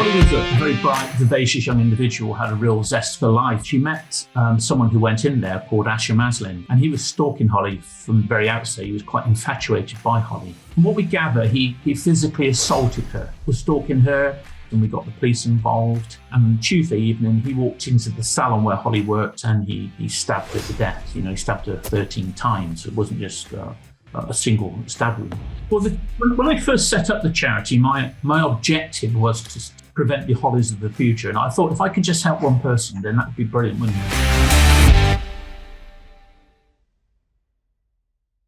Holly was a very bright, vivacious young individual, had a real zest for life. She met someone who went in there called Maslin, and he was stalking Holly from the very outset. He was quite infatuated by Holly. From what we gather, he physically assaulted her, was stalking her, and we got the police involved. And Tuesday evening, he walked into the salon where Holly worked and he stabbed her to death. You know, he stabbed her 13 times. It wasn't just a single stab wound. Well, when I first set up the charity, my objective was to prevent the Hollies of the future. And I thought if I could just help one person, then that would be brilliant, wouldn't it?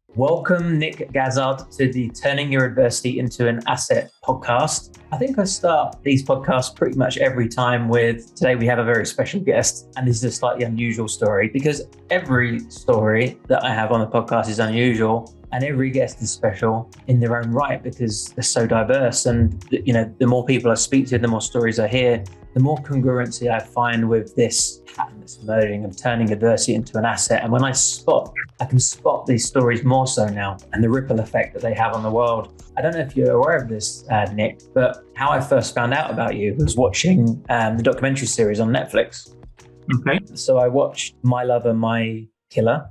Welcome, Nick Gazard, to the Turning Your Adversity into an Asset podcast. I think I start these podcasts pretty much every time with, today we have a very special guest, and this is a slightly unusual story because every story that I have on the podcast is unusual. And every guest is special in their own right because they're so diverse. And, you know, the more people I speak to, the more stories I hear, the more congruency I find with this pattern that's emerging of turning adversity into an asset. And when I can spot these stories more so now and the ripple effect that they have on the world. I don't know if you're aware of this, Nick, but how I first found out about you was watching the documentary series on Netflix. Okay. So I watched My Lover, My Killer.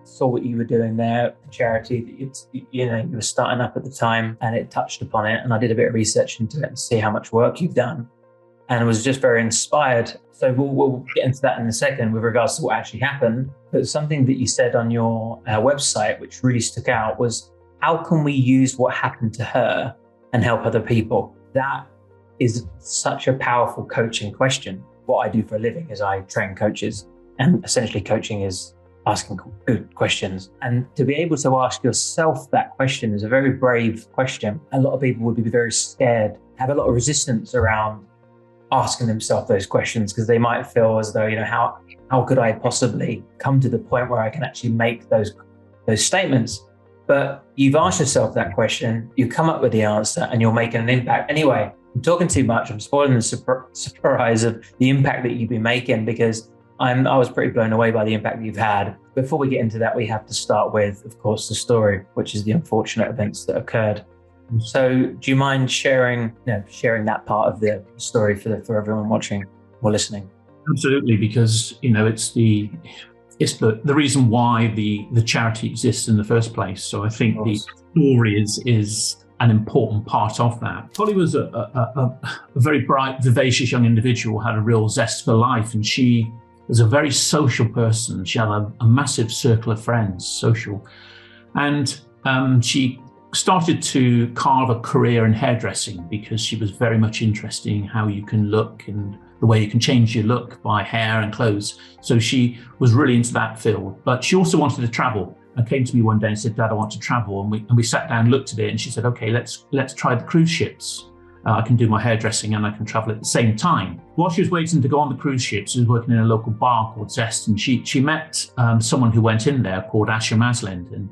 Saw what you were doing there, the charity that you were starting up at the time, and it touched upon it. And I did a bit of research into it and see how much work you've done, and I was just very inspired. So we'll get into that in a second with regards to what actually happened. But something that you said on your website, which really stuck out, was how can we use what happened to her and help other people? That is such a powerful coaching question. What I do for a living is I train coaches, and essentially coaching is asking good questions. And to be able to ask yourself that question is a very brave question. A lot of people would be very scared, have a lot of resistance around asking themselves those questions because they might feel as though, you know, how could I possibly come to the point where I can actually make those statements? But you've asked yourself that question, you come up with the answer, and you're making an impact. Anyway, I'm talking too much. I'm spoiling the surprise of the impact that you've been making because I was pretty blown away by the impact that you've had. Before we get into that, we have to start with, of course, the story, which is the unfortunate events that occurred. So do you mind sharing that part of the story for everyone watching or listening? Absolutely, because, you know, it's the reason why the charity exists in the first place. So I think the story is an important part of that. Holly was a very bright, vivacious young individual, had a real zest for life, and she was a very social person. She had a massive circle of friends, social. And she started to carve a career in hairdressing because she was very much interested in how you can look and the way you can change your look by hair and clothes. So she was really into that field. But she also wanted to travel and came to me one day and said, "Dad, I want to travel." And we sat down and looked at it, and she said, "Okay, let's try the cruise ships. I can do my hairdressing and I can travel at the same time." While she was waiting to go on the cruise ship, she was working in a local bar called Zest, and she met someone who went in there called Maslin. And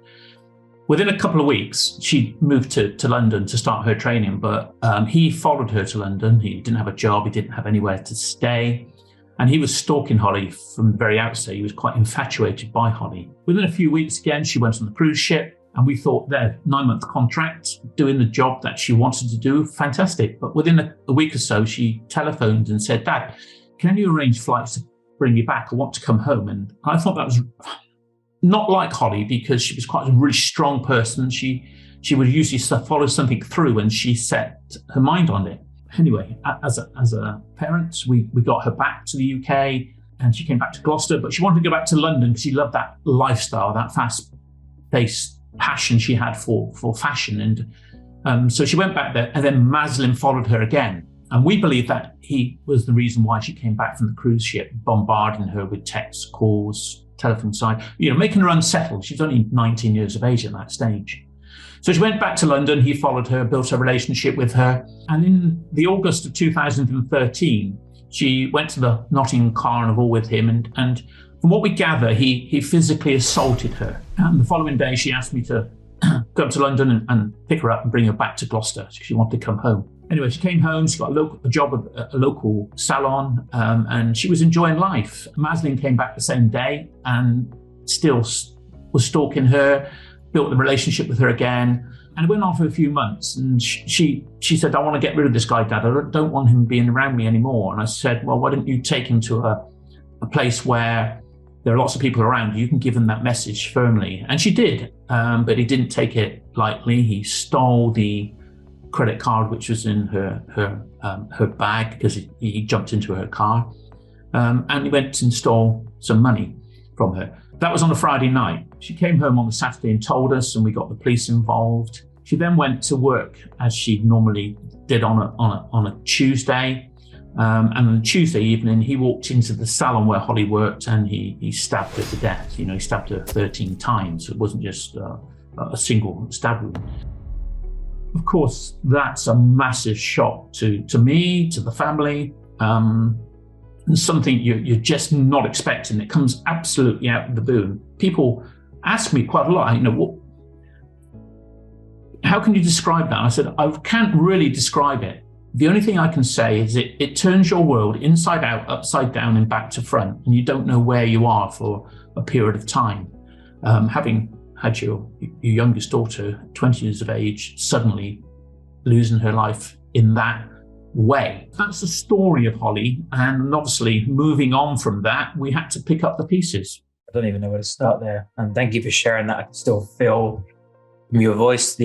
within a couple of weeks, she moved to London to start her training, but he followed her to London. He didn't have a job, he didn't have anywhere to stay, and he was stalking Holly from the very outset. He was quite infatuated by Holly. Within a few weeks, again, she went on the cruise ship. And we thought their 9-month contract, doing the job that she wanted to do, fantastic. But within a week or so, she telephoned and said, "Dad, can you arrange flights to bring you back? I want to come home." And I thought that was not like Holly because she was quite a really strong person. She would usually follow something through and she set her mind on it. Anyway, as a parent, we got her back to the UK and she came back to Gloucester, but she wanted to go back to London because she loved that lifestyle, that fast-paced passion she had for fashion. And so she went back there, and then Maslin followed her again. And we believe that he was the reason why she came back from the cruise ship, bombarding her with texts, calls, telephone side, making her unsettled. She was only 19 years of age at that stage. So she went back to London, he followed her, built a relationship with her. And in the August of 2013, she went to the Nottingham Carnival with him, and from what we gather, he physically assaulted her. And the following day, she asked me to go up to London and pick her up and bring her back to Gloucester. She wanted to come home. Anyway, she came home, she got a job at a local salon, and she was enjoying life. Maslin came back the same day and still was stalking her, built the relationship with her again. And it went on for a few months. And she said, I want to get rid of this guy, Dad. I don't want him being around me anymore. And I said, well, why don't you take him to a place where there are lots of people around. You can give him that message firmly. And she did, but he didn't take it lightly. He stole the credit card, which was in her bag, because he jumped into her car. And he went and stole some money from her. That was on a Friday night. She came home on the Saturday and told us, and we got the police involved. She then went to work as she normally did on a Tuesday. And on Tuesday evening, he walked into the salon where Holly worked, and he stabbed her to death. He stabbed her 13 times. It wasn't just a single stab wound. Of course, that's a massive shock to me, to the family, and something you're just not expecting. It comes absolutely out of the blue. People ask me quite a lot, how can you describe that? And I said, I can't really describe it. The only thing I can say is it turns your world inside out, upside down, and back to front, and you don't know where you are for a period of time. Having had your youngest daughter, 20 years of age, suddenly losing her life in that way. That's the story of Holly, and obviously moving on from that, we had to pick up the pieces. I don't even know where to start there. And thank you for sharing that. I can still feel from your voice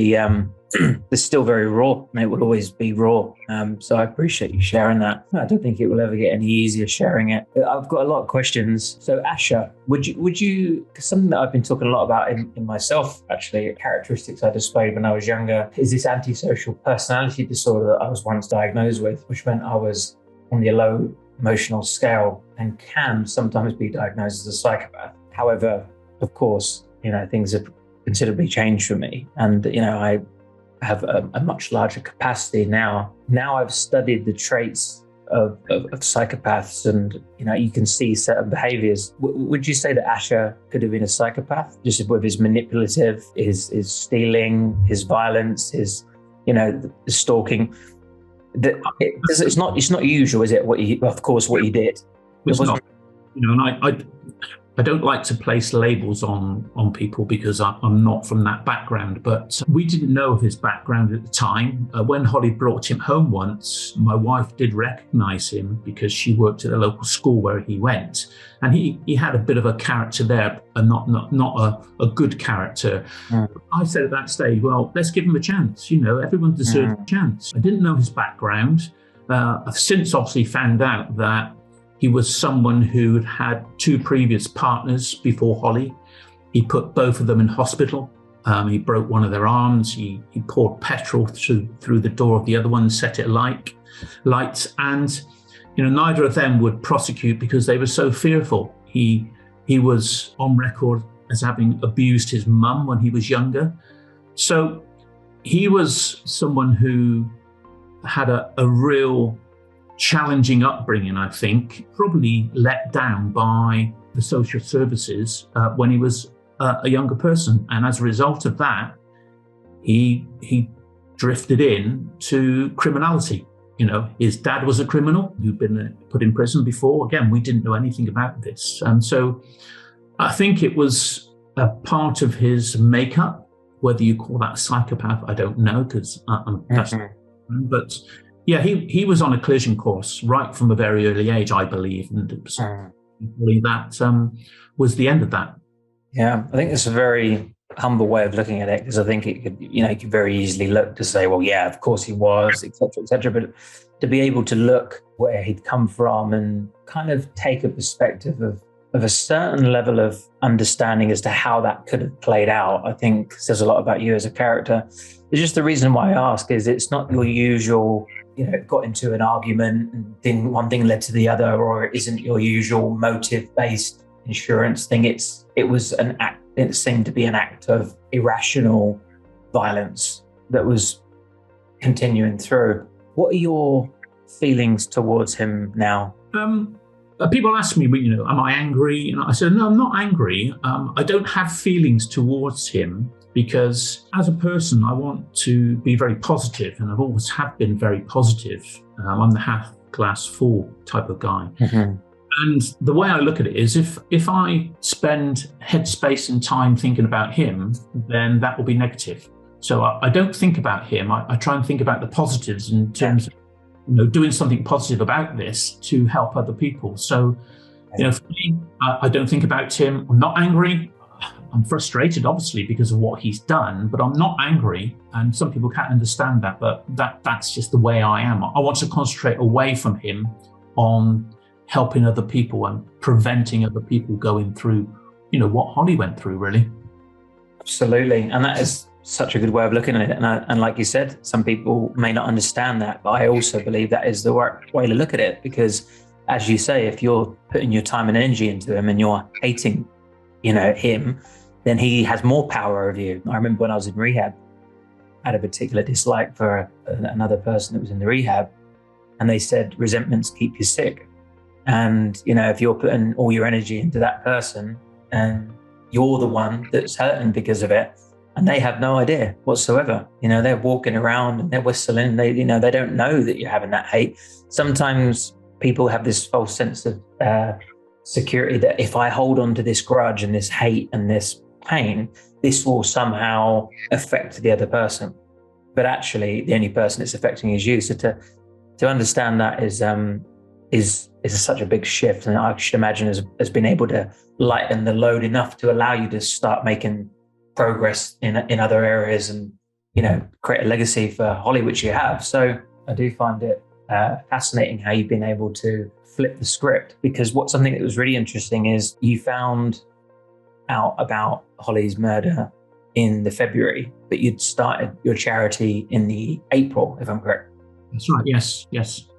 it's still very raw, and it will always be raw. So I appreciate you sharing that. I don't think it will ever get any easier sharing it. I've got a lot of questions. So Asha, would you, something that I've been talking a lot about in myself, actually, characteristics I displayed when I was younger, is this antisocial personality disorder that I was once diagnosed with, which meant I was on the low emotional scale and can sometimes be diagnosed as a psychopath. However, of course, things have considerably changed for me. And, I have a much larger capacity now. Now I've studied the traits of psychopaths, and you can see certain behaviors. Would you say that Asha could have been a psychopath, just with his manipulative, his stealing, his violence, his the stalking? It's not usual, is it? What he did. It's not. And I don't like to place labels on people because I'm not from that background, but we didn't know of his background at the time. When Holly brought him home once, my wife did recognize him because she worked at a local school where he went. And he had a bit of a character there, and not a good character. I said at that stage, well, let's give him a chance. Everyone deserves a chance. I didn't know his background. I've since obviously found out that he was someone who had 2 previous partners before Holly. He put both of them in hospital. He broke one of their arms. He poured petrol through the door of the other one, set it alight. And neither of them would prosecute because they were so fearful. He was on record as having abused his mum when he was younger. So he was someone who had a real challenging upbringing, I think, probably let down by the social services when he was a younger person. And as a result of that, he drifted into criminality. His dad was a criminal who'd been put in prison before. Again, we didn't know anything about this. And so I think it was a part of his makeup. Whether you call that a psychopath, I don't know, because but yeah, he was on a collision course right from a very early age, I believe, and it was that was the end of that. Yeah, I think it's a very humble way of looking at it, because I think it could, you could very easily look to say, well, yeah, of course he was, etc. But to be able to look where he'd come from and kind of take a perspective of a certain level of understanding as to how that could have played out, I think says a lot about you as a character. It's just the reason why I ask is it's not your usual, got into an argument and one thing led to the other, or it isn't your usual motive-based insurance thing. It was an act. It seemed to be an act of irrational violence that was continuing through. What are your feelings towards him now? People ask me, am I angry? And I said, no, I'm not angry. I don't have feelings towards him because as a person, I want to be very positive, and I've always have been very positive. I'm the half glass full type of guy. And the way I look at it is if I spend headspace and time thinking about him, then that will be negative. So I don't think about him. I try and think about the positives in terms of, doing something positive about this to help other people. So, for me, I don't think about him. I'm not angry. I'm frustrated, obviously, because of what he's done, but I'm not angry. And some people can't understand that, but that's just the way I am. I want to concentrate away from him on helping other people and preventing other people going through, what Holly went through, really. Absolutely. And that is such a good way of looking at it. And like you said, some people may not understand that, but I also believe that is the right way to look at it, because as you say, if you're putting your time and energy into him and you're hating, him, then he has more power over you. I remember when I was in rehab, I had a particular dislike for another person that was in the rehab, and they said resentments keep you sick. And, if you're putting all your energy into that person and you're the one that's hurting because of it, and they have no idea whatsoever, they're walking around and they're whistling, they don't know that you're having that hate. Sometimes people have this false sense of security that if I hold on to this grudge and this hate and this pain, this will somehow affect the other person. But actually, the only person it's affecting is you. So to understand that is such a big shift, and I should imagine has been able to lighten the load enough to allow you to start making progress in other areas and create a legacy for Holly, which you have. So I do find it fascinating how you've been able to flip the script, because something that was really interesting is you found out about Holly's murder in the February, but you'd started your charity in the April, if I'm correct. That's right. Yes.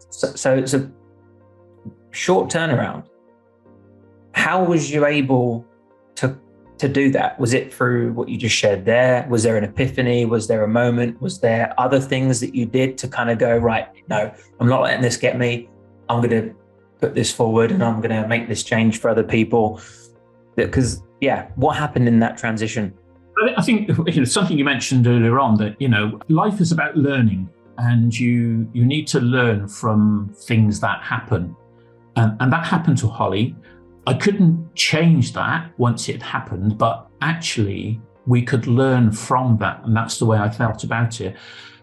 So it's a short turnaround. How was you able to do that? Was it through what you just shared there? Was there an epiphany? Was there a moment? Was there other things that you did to kind of go, right, no, I'm not letting this get me. I'm going to put this forward and I'm going to make this change for other people? Because, what happened in that transition? I think something you mentioned earlier on, that, life is about learning, and you need to learn from things that happen. And that happened to Holly. I couldn't change that once it happened, but actually we could learn from that. And that's the way I felt about it.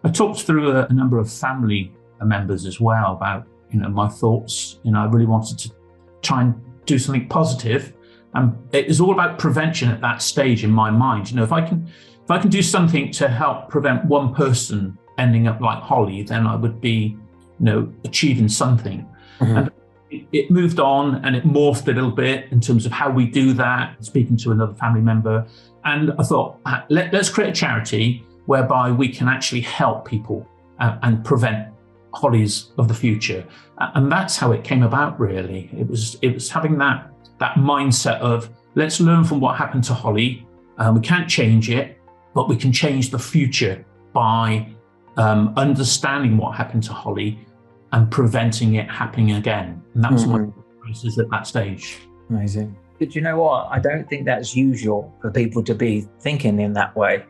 I talked through a number of family members as well about, my thoughts. I really wanted to try and do something positive. And it was all about prevention at that stage in my mind. If I can do something to help prevent one person ending up like Holly, then I would be, achieving something. Mm-hmm. And it moved on and it morphed a little bit in terms of how we do that, speaking to another family member. And I thought, let's create a charity whereby we can actually help people and prevent Hollies of the future. And that's how it came about, really. It was having that mindset of, let's learn from what happened to Holly. We can't change it, but we can change the future by understanding what happened to Holly and preventing it happening again. And that was my process at that stage. Amazing. But you know what? I don't think that's usual for people to be thinking in that way.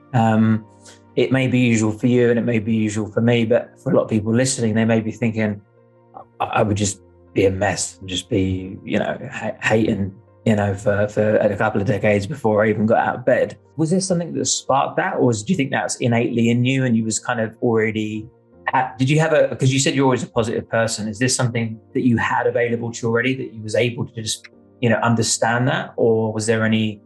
It may be usual for you and it may be usual for me, but for a lot of people listening, they may be thinking, I would just be a mess and just be, hating, for a couple of decades before I even got out of bed. Was there something that sparked that? Or do you think that's innately in you and you was kind of already... Did you have because you said you're always a positive person. Is this something that you had available to you already, that you was able to just, understand that? Or was there any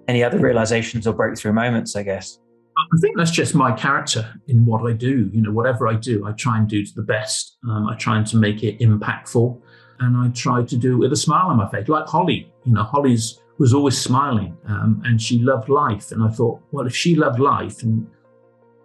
other realizations or breakthrough moments, I guess? I think that's just my character in what I do. Whatever I do, I try and do to the best. I try to make it impactful, and I try to do it with a smile on my face, like Holly. Holly's was always smiling, and she loved life. And I thought, well, if she loved life and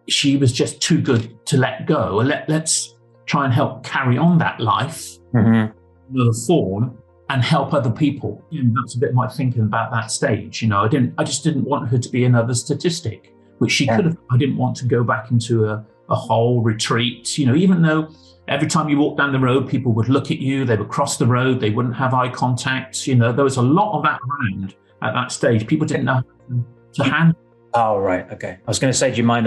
she was just too good to let go, let's try and help carry on that life in another form and help other people. That's a bit my thinking about that stage. I just didn't want her to be another statistic, which she could have. I didn't want to go back into a whole retreat, even though every time you walk down the road, people would look at you, they would cross the road, they wouldn't have eye contact. There was a lot of that around at that stage. People didn't know how to handle. Oh, right. Okay. I was going to say, do you mind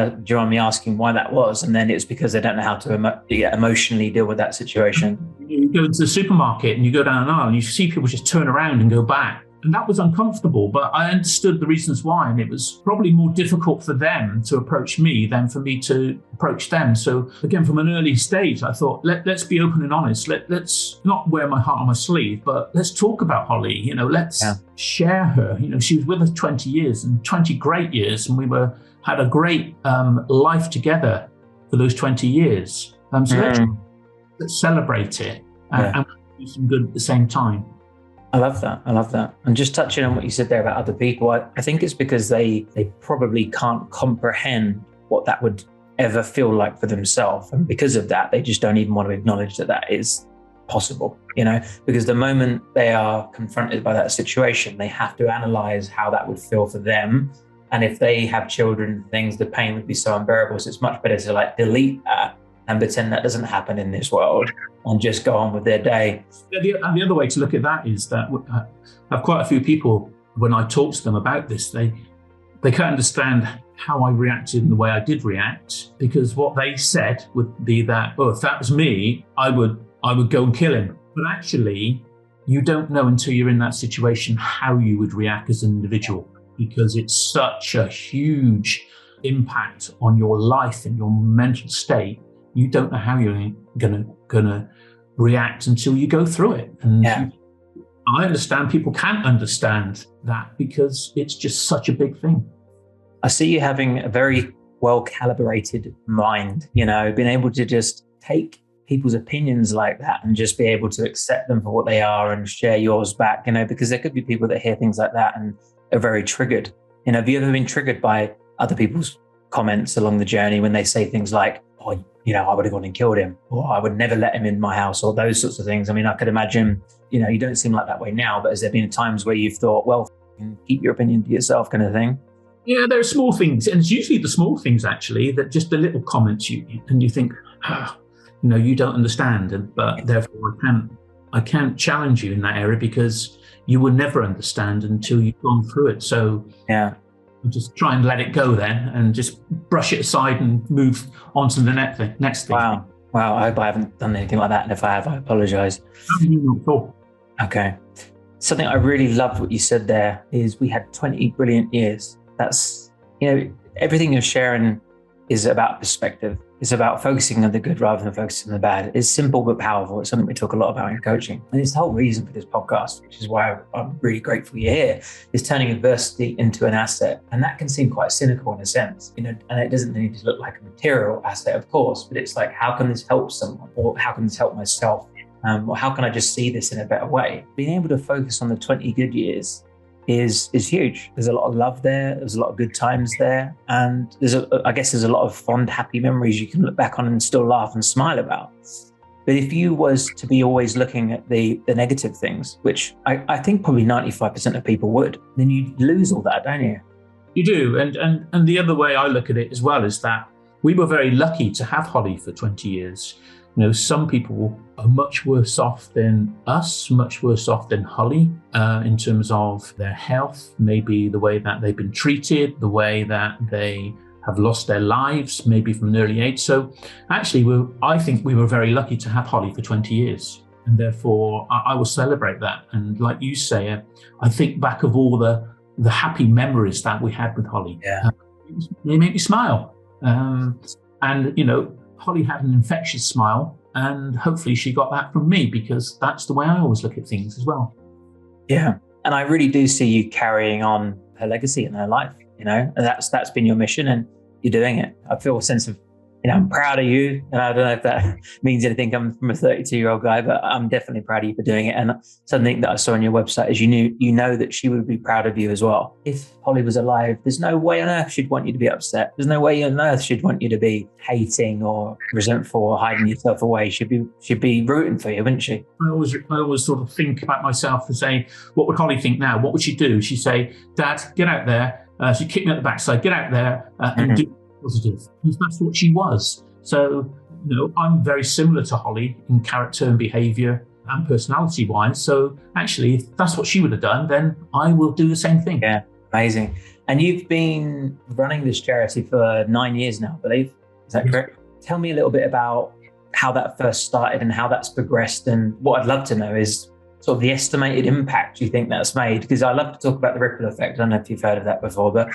me asking why that was? And then it's because they don't know how to emotionally deal with that situation. You go into the supermarket and you go down an aisle and you see people just turn around and go back. And that was uncomfortable, but I understood the reasons why. And it was probably more difficult for them to approach me than for me to approach them. So again, from an early stage, I thought, let's be open and honest. Let's not wear my heart on my sleeve, but let's talk about Holly. Let's share her. She was with us 20 years and 20 great years. And we had a great life together for those 20 years. Let's celebrate it and do some good at the same time. I love that. And just touching on what you said there about other people, I think it's because they probably can't comprehend what that would ever feel like for themselves. And because of that, they just don't even want to acknowledge that is possible, because the moment they are confronted by that situation, they have to analyze how that would feel for them. And if they have children and things, the pain would be so unbearable. So it's much better to delete that and pretend that doesn't happen in this world and just go on with their day. And the other way to look at that is that I have quite a few people, when I talk to them about this, they can't understand how I reacted in the way I did react, because what they said would be that, if that was me, I would go and kill him. But actually, you don't know until you're in that situation how you would react as an individual, because it's such a huge impact on your life and your mental state. You don't know how you're gonna react until you go through it. And I understand people can't understand that because it's just such a big thing. I see you having a very well calibrated mind, being able to just take people's opinions like that and just be able to accept them for what they are and share yours back, because there could be people that hear things like that and are very triggered. Have you ever been triggered by other people's comments along the journey when they say things like, I would have gone and killed him, or I would never let him in my house, or those sorts of things? I mean, I could imagine, you don't seem like that way now, but has there been times where you've thought, well, keep your opinion to yourself kind of thing? Yeah, there are small things. And it's usually the small things, actually, that just the little comments you think, you don't understand. But therefore I can't challenge you in that area because you will never understand until you've gone through it. So just try and let it go then and just brush it aside and move on to the next thing. Wow. I hope I haven't done anything like that. And if I have, I apologize. Not at all. Okay. Something I really loved what you said there is we had 20 brilliant years. That's, everything you're sharing is about perspective. It's about focusing on the good rather than focusing on the bad. It's simple but powerful. It's something we talk a lot about in coaching. And it's the whole reason for this podcast, which is why I'm really grateful you're here, is turning adversity into an asset. And that can seem quite cynical in a sense, and it doesn't need to look like a material asset, of course, but it's like, how can this help someone? Or how can this help myself? Or how can I just see this in a better way? Being able to focus on the 20 good years is huge. There's a lot of love there. There's a lot of good times there. And I guess there's a lot of fond, happy memories you can look back on and still laugh and smile about. But if you was to be always looking at the negative things, which I think probably 95% of people would, then you lose all that, don't you? You do. And the other way I look at it as well is that we were very lucky to have Holly for 20 years. Some people are much worse off than us, much worse off than Holly in terms of their health, maybe the way that they've been treated, the way that they have lost their lives, maybe from an early age. So actually, I think we were very lucky to have Holly for 20 years. And therefore, I will celebrate that. And like you say, I think back of all the happy memories that we had with Holly. They make me smile. Holly had an infectious smile, and hopefully she got that from me, because that's the way I always look at things as well. Yeah. And I really do see you carrying on her legacy in her life, and that's been your mission, and you're doing it. I feel a sense of, I'm proud of you. And I don't know if that means anything coming from a 32-year-old guy, but I'm definitely proud of you for doing it. And something that I saw on your website is you know that she would be proud of you as well. If Holly was alive, there's no way on earth she'd want you to be upset. There's no way on earth she'd want you to be hating or resentful or hiding yourself away. She'd be rooting for you, wouldn't she? I always sort of think about myself and say, what would Holly think now? What would she do? She'd say, Dad, get out there. She'd kick me at the backside, get out there and do positive. Because that's what she was. So, I'm very similar to Holly in character and behaviour and personality-wise. So actually, if that's what she would have done, then I will do the same thing. Yeah, amazing. And you've been running this charity for 9 years now, I believe. Is that correct? Tell me a little bit about how that first started and how that's progressed. And what I'd love to know is sort of the estimated impact you think that's made, because I love to talk about the ripple effect. I don't know if you've heard of that before, but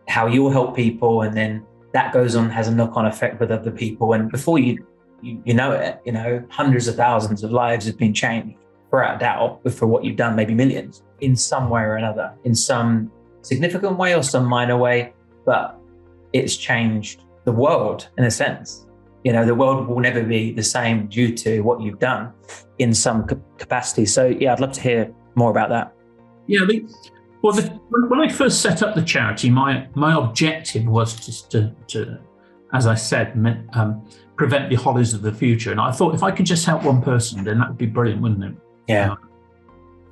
how you'll help people and then that goes on, has a knock-on effect with other people. And before you know it, hundreds of thousands of lives have been changed without doubt for what you've done, maybe millions in some way or another, in some significant way or some minor way, but it's changed the world in a sense. The world will never be the same due to what you've done in some capacity. So yeah, I'd love to hear more about that. Yeah, when I first set up the charity, my objective was just to, as I said, prevent the horrors of the future. And I thought if I could just help one person, then that would be brilliant, wouldn't it? Yeah.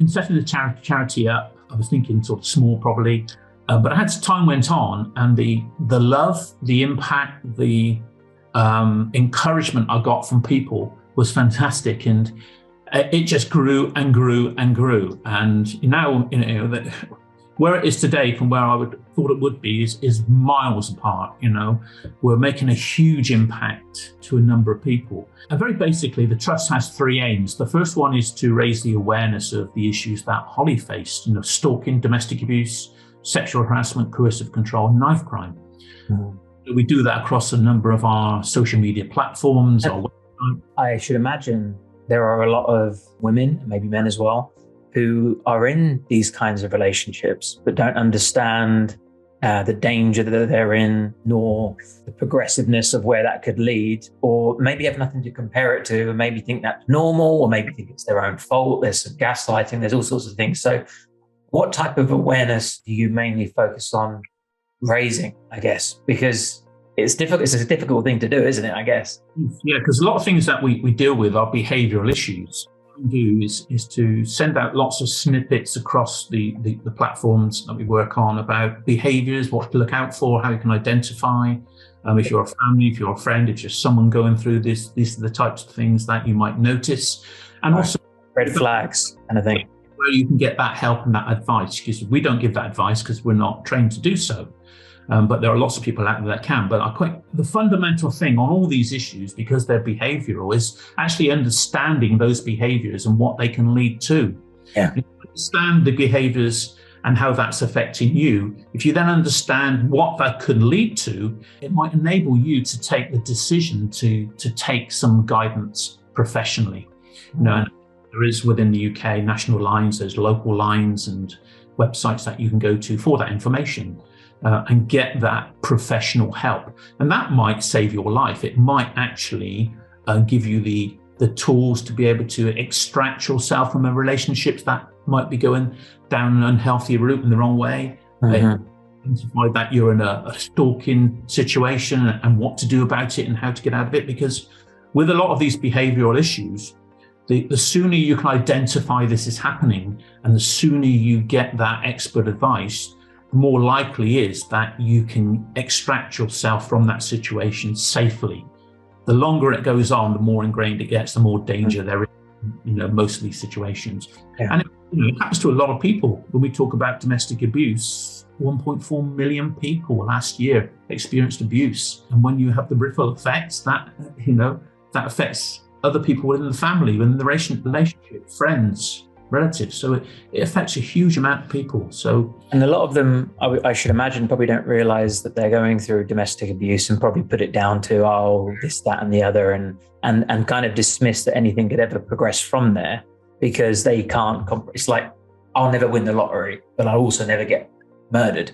In setting the charity up, I was thinking sort of small probably, but as time went on and the love, the impact, the encouragement I got from people was fantastic, and it just grew and grew and grew. And now, where it is today from where I thought it would be is miles apart. We're making a huge impact to a number of people. And very basically, the trust has three aims. The first one is to raise the awareness of the issues that Holly faced, stalking, domestic abuse, sexual harassment, coercive control, and knife crime. Mm-hmm. We do that across a number of our social media platforms. I should imagine there are a lot of women, and maybe men as well, who are in these kinds of relationships but don't understand the danger that they're in, nor the progressiveness of where that could lead, or maybe have nothing to compare it to, and maybe think that's normal, or maybe think it's their own fault. There's some gaslighting, there's all sorts of things. So what type of awareness do you mainly focus on raising, I guess? Because it's difficult. It's a difficult thing to do, isn't it, I guess? Yeah, because a lot of things that we deal with are behavioral issues. What we do is to send out lots of snippets across the platforms that we work on about behaviors, what to look out for, how you can identify. If you're a family, if you're a friend, if you're someone going through this, these are the types of things that you might notice. And also red flags kind of thing. Where you can get that help and that advice, because we don't give that advice because we're not trained to do so. But there are lots of people out there that can. But the fundamental thing on all these issues, because they're behavioral, is actually understanding those behaviors and what they can lead to. Yeah. If you understand the behaviors and how that's affecting you, if you then understand what that could lead to, it might enable you to take the decision to take some guidance professionally. And there is within the UK national lines, there's local lines and websites that you can go to for that information. And get that professional help. And that might save your life. It might actually give you the tools to be able to extract yourself from a relationships that might be going down an unhealthy route in the wrong way. Mm-hmm. Identify that you're in a stalking situation and what to do about it and how to get out of it. Because with a lot of these behavioral issues, the sooner you can identify this is happening and the sooner you get that expert advice, more likely is that you can extract yourself from that situation safely. The longer it goes on, the more ingrained it gets, the more danger there is in most of these situations. Yeah. And it happens to a lot of people. When we talk about domestic abuse, 1.4 million people last year experienced abuse. And when you have the ripple effects, that affects other people within the family, within the relationship, friends, relatives. So it affects a huge amount of people. And a lot of them, I should imagine, probably don't realize that they're going through domestic abuse and probably put it down to, this, that, and the other, and kind of dismiss that anything could ever progress from there because they can't. It's like, I'll never win the lottery, but I'll also never get murdered.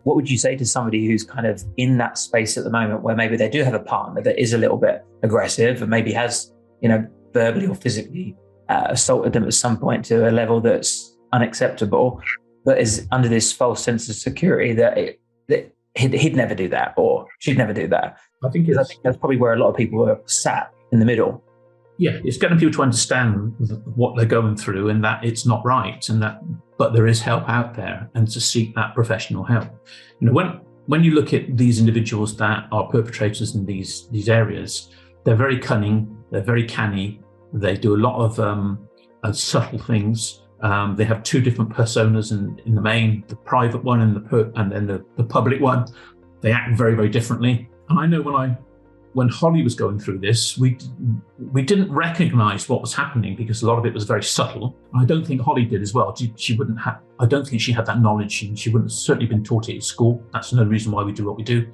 What would you say to somebody who's kind of in that space at the moment where maybe they do have a partner that is a little bit aggressive and maybe has, verbally or physically assaulted them at some point to a level that's unacceptable, but is under this false sense of security that he'd never do that or she'd never do that? I think that's probably where a lot of people are sat in the middle. Yeah, it's getting people to understand what they're going through and that it's not right, but there is help out there, and to seek that professional help. When you look at these individuals that are perpetrators in these areas, they're very cunning, they're very canny. They do a lot of subtle things. They have two different personas in the main, the private one and then the public one. They act very, very differently. And I know when Holly was going through this, we didn't recognize what was happening because a lot of it was very subtle. I don't think Holly did as well. I don't think she had that knowledge, and she wouldn't have certainly been taught it at school. That's another reason why we do what we do.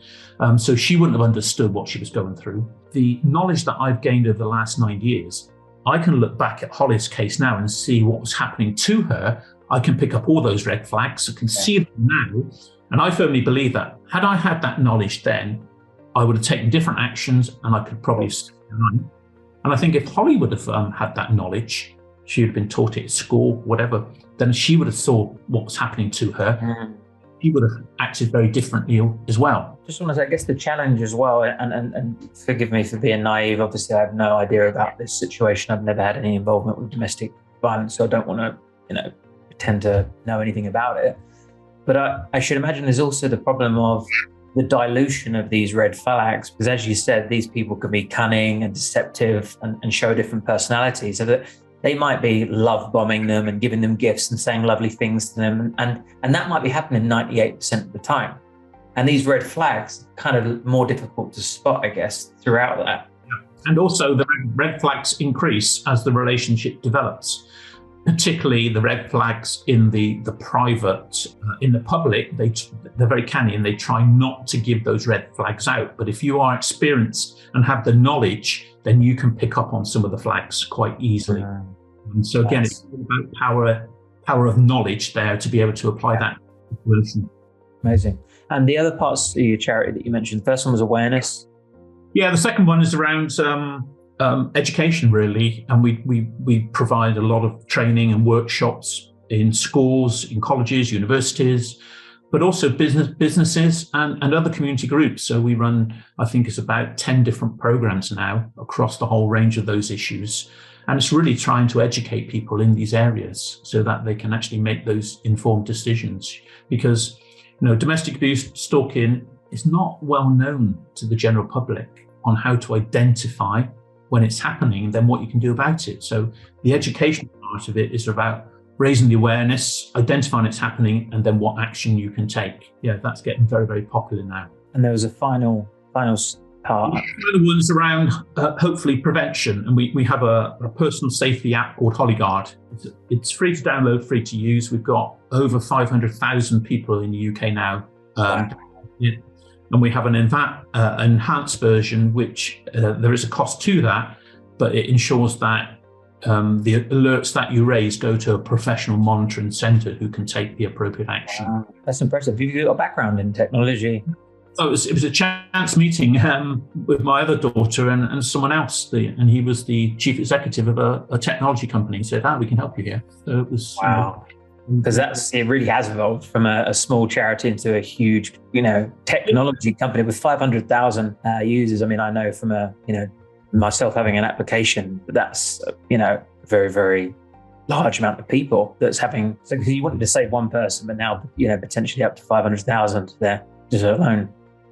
So she wouldn't have understood what she was going through. The knowledge that I've gained over the last 9 years, I can look back at Holly's case now and see what was happening to her. I can pick up all those red flags. I can see them now. And I firmly believe that had I had that knowledge then, I would have taken different actions, and I could probably have. And I think if Holly would have had that knowledge, she would have been taught it at school, whatever, then she would have saw what was happening to her. She would have acted very differently as well. Just want to say, I guess the challenge as well, and forgive me for being naive, obviously I have no idea about this situation. I've never had any involvement with domestic violence, so I don't want to, pretend to know anything about it. But I should imagine there's also the problem of the dilution of these red flags, because as you said, these people can be cunning and deceptive and show different personalities, so that they might be love bombing them and giving them gifts and saying lovely things to them. And that might be happening 98% of the time. And these red flags are kind of more difficult to spot, I guess, throughout that. And also the red flags increase as the relationship develops. Particularly the red flags in the private, in the public, they're very canny and they try not to give those red flags out. But if you are experienced and have the knowledge, then you can pick up on some of the flags quite easily. And so again, it's all about power of knowledge there to be able to apply that situation. Amazing. And the other parts of your charity that you mentioned, the first one was awareness. Yeah, the second one is around education, really, and we provide a lot of training and workshops in schools, in colleges, universities, but also businesses and other community groups. So we run, I think it's about 10 different programs now across the whole range of those issues. And it's really trying to educate people in these areas so that they can actually make those informed decisions. Because, domestic abuse, stalking is not well known to the general public on how to identify when it's happening and then what you can do about it. So the education part of it is about raising the awareness, identifying it's happening, and then what action you can take. Yeah, that's getting very, very popular now. And there was a final part. The other one's around hopefully prevention, and we have a personal safety app called Hollyguard. It's free to download, free to use. We've got over 500,000 people in the UK now. And we have an enhanced version, which there is a cost to that, but it ensures that the alerts that you raise go to a professional monitoring centre who can take the appropriate action. That's impressive. You've got a background in technology. So it was a chance meeting with my other daughter and someone else, and he was the chief executive of a technology company. He said, we can help you here. So it was... Wow. Because it really has evolved from a small charity into a huge, technology company with 500,000 users. I mean, I know from myself having an application, that's, a very, very large amount of people that's having, so you wanted to save one person, but now, potentially up to 500,000 there just alone.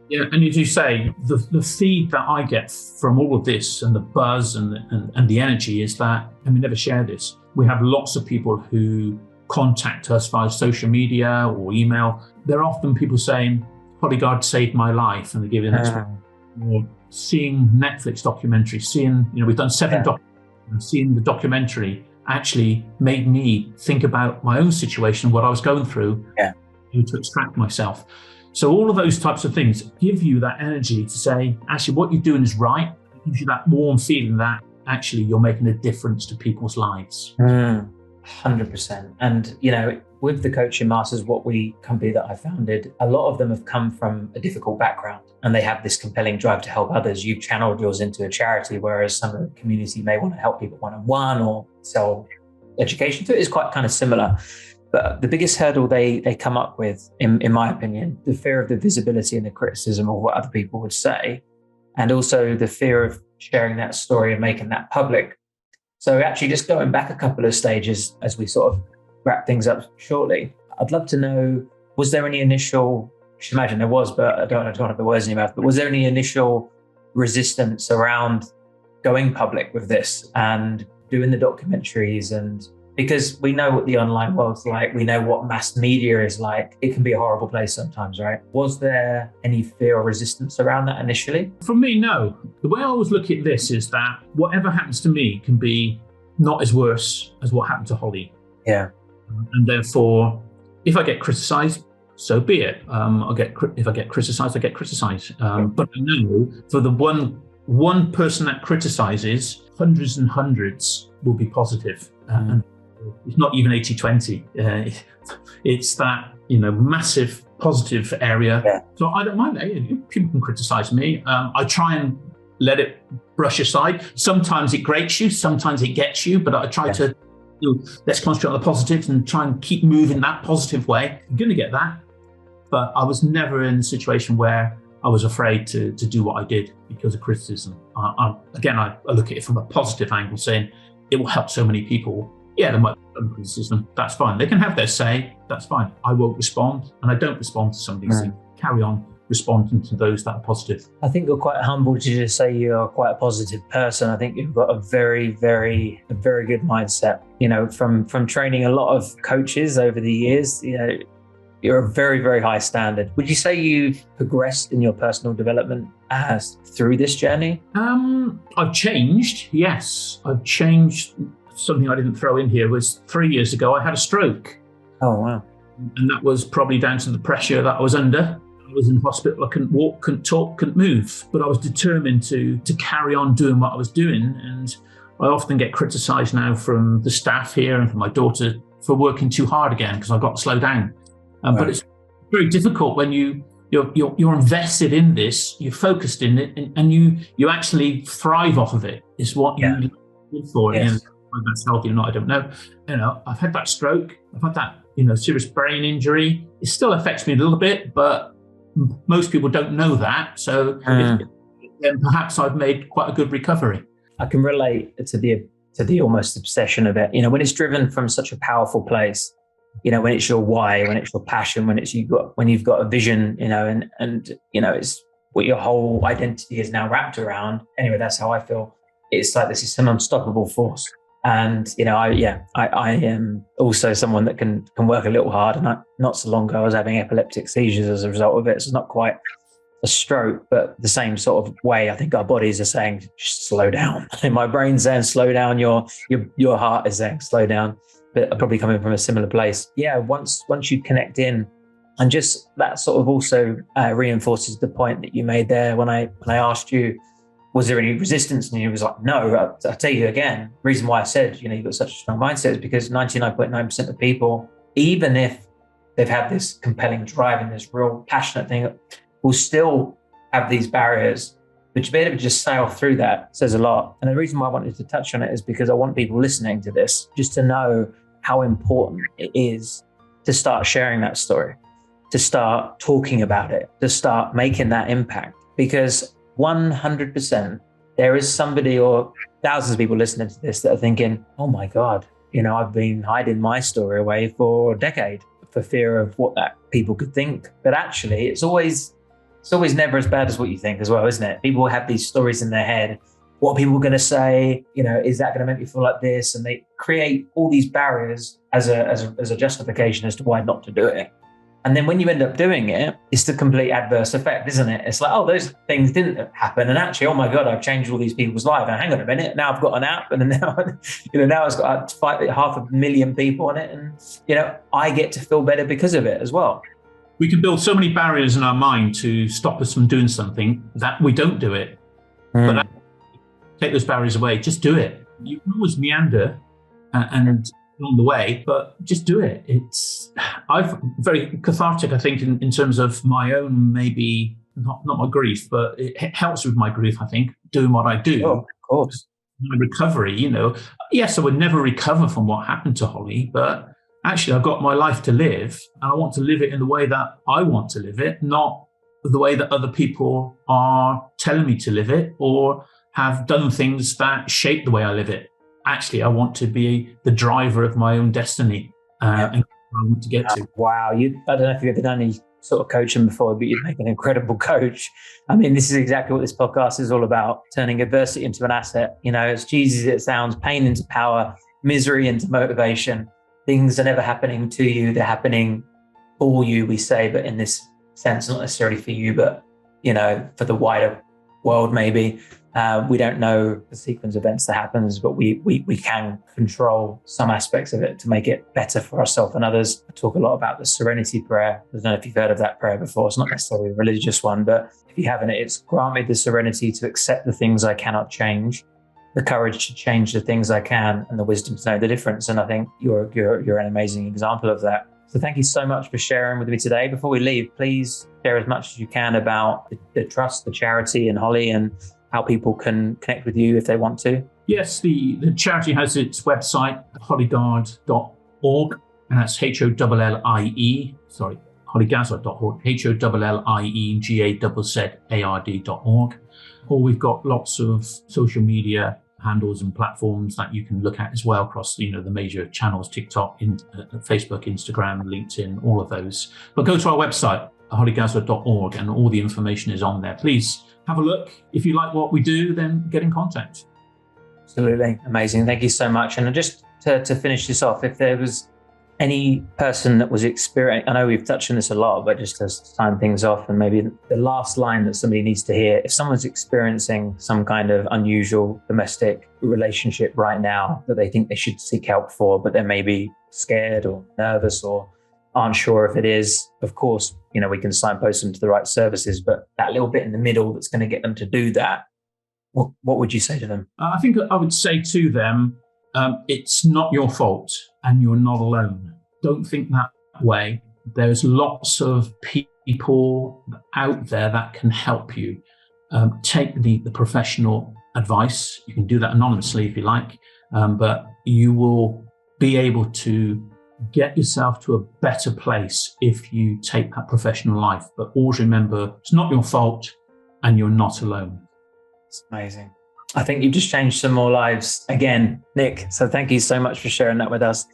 Yeah, and as you say, the feed that I get from all of this and the buzz and the energy is that, and we never share this, we have lots of people who contact us via social media or email. They're often people saying, Hollyguard saved my life, and they're giving us or seeing Netflix documentaries, we've done 7 documentaries, seeing the documentary actually made me think about my own situation, what I was going through, to extract myself. So all of those types of things give you that energy to say, actually, what you're doing is right. It gives you that warm feeling that actually you're making a difference to people's lives. 100%. And, with the Coaching Masters, company that I founded, a lot of them have come from a difficult background and they have this compelling drive to help others. You've channeled yours into a charity, whereas some of the community may want to help people one-on-one or sell education. So it is quite kind of similar. But the biggest hurdle they come up with, in my opinion, the fear of the visibility and the criticism of what other people would say, and also the fear of sharing that story and making that public. So actually just going back a couple of stages as we sort of wrap things up shortly, I'd love to know, was there any initial, I should imagine there was, but I don't want to put words in your mouth, but was there any initial resistance around going public with this and doing the documentaries and Because we know what the online world's like. We know what mass media is like. It can be a horrible place sometimes, right? Was there any fear or resistance around that initially? For me, no. The way I always look at this is that whatever happens to me can be not as worse as what happened to Holly. Yeah. And therefore, if I get criticised, so be it. If I get criticised, I get criticised. But I know for the one person that criticises, hundreds and hundreds will be positive. And it's not even 80-20. It's that, massive positive area. Yeah. So I don't mind that. People can criticise me. I try and let it brush aside. Sometimes it grates you, sometimes it gets you, but I try to let's concentrate on the positives and try and keep moving that positive way. I'm going to get that. But I was never in a situation where I was afraid to do what I did because of criticism. I look at it from a positive angle, saying it will help so many people. Yeah, there might be some criticism. That's fine. They can have their say. That's fine. I won't respond, and I don't respond to some of these things. Carry on responding to those that are positive. I think you're quite humble to just say you're quite a positive person. I think you've got a very, very good mindset. From training a lot of coaches over the years, you're a very, very high standard. Would you say you've progressed in your personal development through this journey? I've changed. Yes, I've changed. Something I didn't throw in here was 3 years ago, I had a stroke. Oh, wow. And that was probably down to the pressure that I was under. I was in hospital. I couldn't walk, couldn't talk, couldn't move. But I was determined to carry on doing what I was doing. And I often get criticised now from the staff here and from my daughter for working too hard again because I've got to slow down. But it's very difficult when you're invested in this, you're focused in it, and you actually thrive off of it. Is what you live for. Yes. Whether that's healthy or not, I don't know. I've had that stroke. I've had that serious brain injury. It still affects me a little bit, but most people don't know that. So then perhaps I've made quite a good recovery. I can relate to the almost obsession of it. When it's driven from such a powerful place. When it's your why, when it's your passion, when you've got a vision, and it's what your whole identity is now wrapped around. Anyway, that's how I feel. It's like this is an unstoppable force. And, I am also someone that can work a little hard. And not so long ago, I was having epileptic seizures as a result of it. So it's not quite a stroke, but the same sort of way. I think our bodies are saying, just slow down. And my brain's saying, slow down. Your heart is saying, slow down. But probably coming from a similar place. Yeah, once you connect in, and just that sort of also reinforces the point that you made there when I asked you, was there any resistance? And you was like, no. I'll tell you again, the reason why I said, you've got such a strong mindset is because 99.9% of people, even if they've had this compelling drive and this real passionate thing, will still have these barriers. But to be able to just sail through that says a lot. And the reason why I wanted to touch on it is because I want people listening to this just to know how important it is to start sharing that story, to start talking about it, to start making that impact. Because 100%, there is somebody or thousands of people listening to this that are thinking, oh my God, I've been hiding my story away for a decade for fear of what that people could think. But actually, it's always never as bad as what you think as well, isn't it? People have these stories in their head. What are people going to say? Is that going to make me feel like this? And they create all these barriers as a justification as to why not to do it. And then when you end up doing it, it's the complete adverse effect, isn't it? It's like, oh, those things didn't happen. And actually, oh my God, I've changed all these people's lives. And hang on a minute, now I've got an app, and now, now it's got 500,000 people on it. And, I get to feel better because of it as well. We can build so many barriers in our mind to stop us from doing something that we don't do it. But take those barriers away, just do it. You can always meander and along the way, but just do it. I've very cathartic, I think, in terms of my own, maybe not my grief, but it helps with my grief, I think, doing what I do. Oh, of course. My recovery, yes, I would never recover from what happened to Holly, but actually I've got my life to live, and I want to live it in the way that I want to live it, not the way that other people are telling me to live it or have done things that shape the way I live it. Actually, I want to be the driver of my own destiny and where I want to get to. Wow. I don't know if you've ever done any sort of coaching before, but you'd make an incredible coach. I mean, this is exactly what this podcast is all about, turning adversity into an asset. As cheesy as it sounds, pain into power, misery into motivation. Things are never happening to you, they're happening for you, we say, but in this sense, not necessarily for you, but, for the wider world, maybe. We don't know the sequence of events that happens, but we can control some aspects of it to make it better for ourselves and others. I talk a lot about the serenity prayer. I don't know if you've heard of that prayer before. It's not necessarily a religious one, but if you haven't, it's grant me the serenity to accept the things I cannot change, the courage to change the things I can, and the wisdom to know the difference. And I think you're an amazing example of that. So thank you so much for sharing with me today. Before we leave, please share as much as you can about the trust, the charity, and Holly, and how people can connect with you if they want to. Yes, the charity has its website, hollygard.org, and that's HOLLIE, hollygazard.org, HOLLIEGAZZARD.org. Or we've got lots of social media handles and platforms that you can look at as well across the major channels, TikTok, Facebook, Instagram, LinkedIn, all of those. But go to our website, hollygazard.org, and all the information is on there. Please have a look. If you like what we do, then get in contact. Absolutely. Amazing. Thank you so much. And just to finish this off, if there was any person that was experiencing, I know we've touched on this a lot, but just to sign things off, and maybe the last line that somebody needs to hear, if someone's experiencing some kind of unusual domestic relationship right now that they think they should seek help for, but they're maybe scared or nervous or aren't sure if it is, of course, we can signpost them to the right services, but that little bit in the middle that's going to get them to do that, what would you say to them? I think I would say to them, it's not your fault and you're not alone. Don't think that way. There's lots of people out there that can help you. Take the professional advice. You can do that anonymously if you like, but you will be able to get yourself to a better place if you take that professional life. But always remember, it's not your fault and you're not alone. It's amazing. I think you've just changed some more lives again, Nick. So thank you so much for sharing that with us.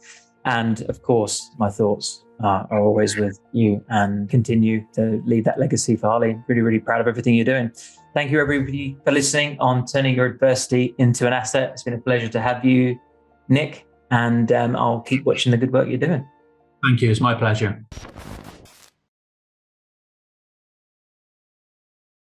And of course, my thoughts are always with you, and continue to leave that legacy for Holly. Really, really proud of everything you're doing. Thank you, everybody, for listening on Turning Your Adversity into an Asset. It's been a pleasure to have you, Nick, and I'll keep watching the good work you're doing. Thank you. It's my pleasure.